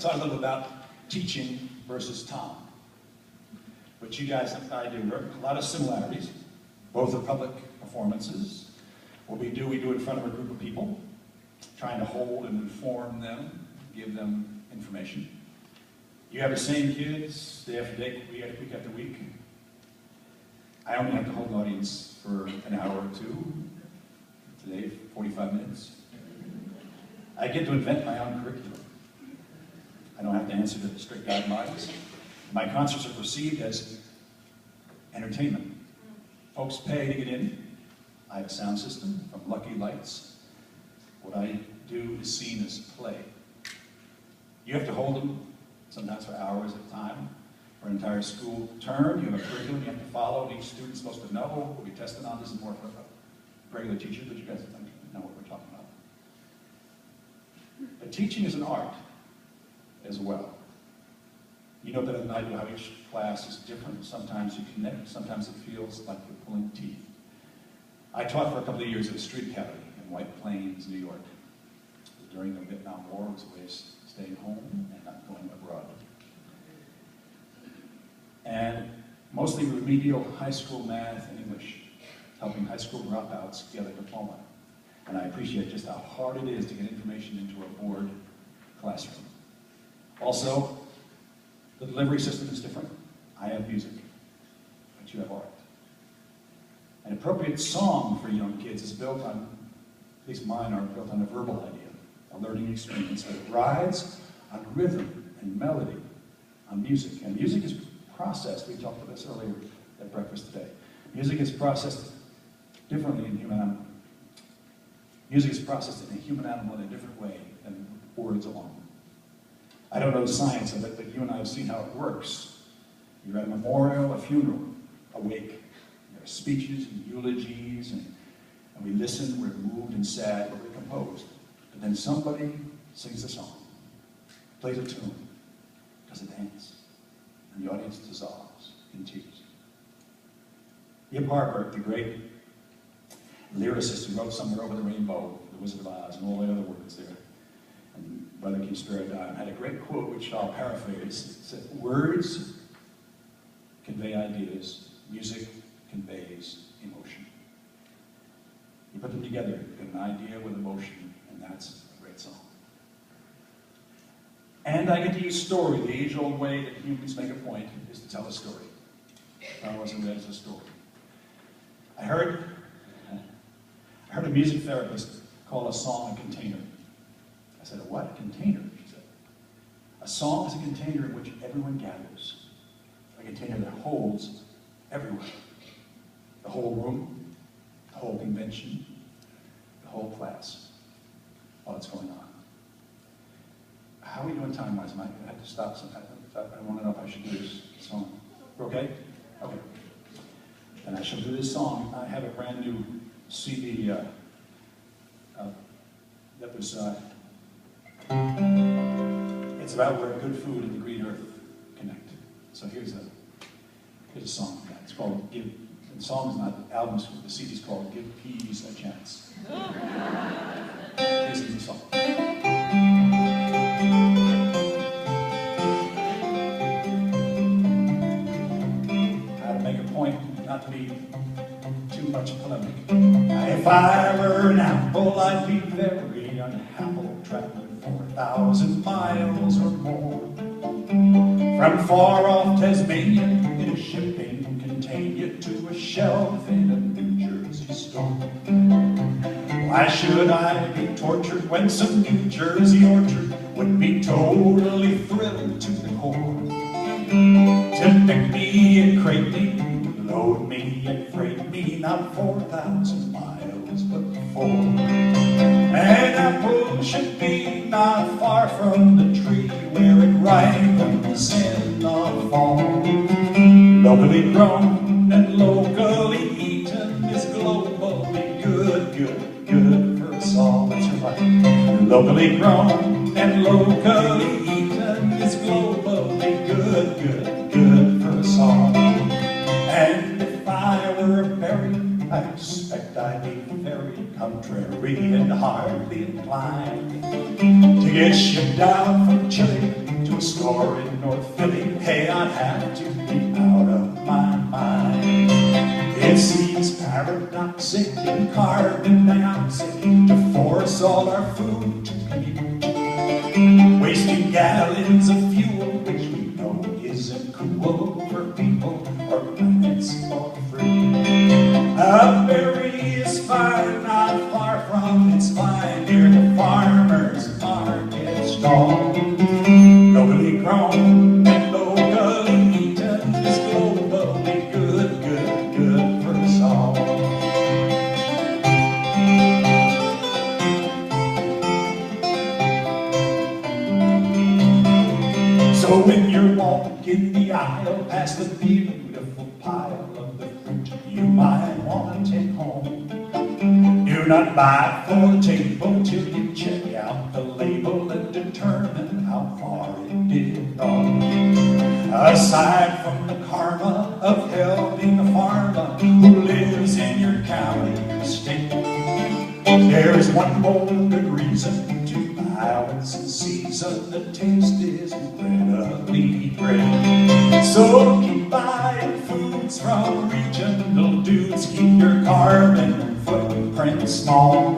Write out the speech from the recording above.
to talk a little about teaching versus Tom. What you guys and I do, a lot of similarities. Both are public performances. What we do in front of a group of people, trying to hold and inform them, give them information. You have the same kids day after day, week after week. I only have to hold an audience for an hour or two. Today, 45 minutes. I get to invent my own curriculum. I don't have to answer to strict guidelines. My concerts are perceived as entertainment. Folks pay to get in. I have a sound system from Lucky Lights. What I do is seen as play. You have to hold them, sometimes for hours at a time. For an entire school term, you have a curriculum you have to follow, and each student's supposed to know. We'll be tested on this is more for a regular teacher, but you guys know what we're talking about. But teaching is an art as well. You know better than I do how each class is different. Sometimes you connect, sometimes it feels like you're pulling teeth. I taught for a couple of years at a street academy in White Plains, New York. During the Vietnam War, it was a way of staying home and not going abroad. And mostly remedial high school math and English, helping high school dropouts get a diploma. And I appreciate just how hard it is to get information into a bored classroom. Also, the delivery system is different. I have music, but you have art. An appropriate song for young kids is built on, at least mine are built on a verbal idea, a learning experience that rides on rhythm and melody, on music. And music is processed, we talked about this earlier at breakfast today. Music is processed differently in human animal. Music is processed in a human animal in a different way than words alone. I don't know the science of it, but you and I have seen how it works. You're at a memorial, a funeral, a wake. There are speeches and eulogies, and we listen, we're moved and sad, but we're composed. But then somebody sings a song, plays a tune, does a dance, and the audience dissolves in tears. Yip Harper, the great lyricist who wrote Somewhere Over the Rainbow, The Wizard of Oz, and all the other words there, and Brother Keith Spare had a great quote which I'll paraphrase. It said, "Words convey ideas, music conveys emotion." You put them together, you get an idea with emotion, and that's a great song. And I get to use story. The age-old way that humans make a point is to tell a story. I wasn't read as a story. I heard a music therapist call a song a container. I said, "A what? A container?" She said. "A song is a container in which everyone gathers. A container that holds everyone. The whole room, the whole convention, the whole class, while it's going on." How are we doing time-wise, Mike? I had to stop sometime. I want to know if I should do this song. We're okay? Okay. And I shall do this song. I have a brand new CD that was, it's about where good food and the green earth connect. So here's a song. It's called Give, the song's not, the album's, the CD's called Give Peas a Chance. This is the song. How to make a point, not to be too much polemic. If I were an apple, I'd be very unhappy, traveling 4,000 miles or more. From far off Tasmania in a shipping container to a shelf in a New Jersey store. Why should I be tortured when some New Jersey orchard would be totally thrilled to the core? To pick me and crate me, load me and freight me, not 4,000 miles, but 4. An apple should be not far from the tree where it ripens in the fall. Locally grown and locally eaten is globally good, good, good for us all. That's right. Locally grown and locally eaten is globally good, good, good for us all. And if I were a berry, I expect I'd be very contrary and hardly inclined to get shipped out from Chile food store in North Philly. Hey, I'd have to be out of my mind. It seems paradoxically carved in dioxin to force all our food to compete, wasting gallons of fuel which we know isn't cool for people or planets for free. A berry is fine, not far from its vine, near the farmer's market stall. Locally grown and locally eaten is globally good, good, good for us all. So when you're walking the aisle past the beautiful pile of the fruit you might want to take home, do not buy for the table till you check out the label and determine how far it did wrong. Aside from the karma of helping a farmer who lives in your county or state, there is one more good reason to buy what's in season. The taste is incredibly great. So keep buying foods from regional dudes. Keep your carbon footprint small.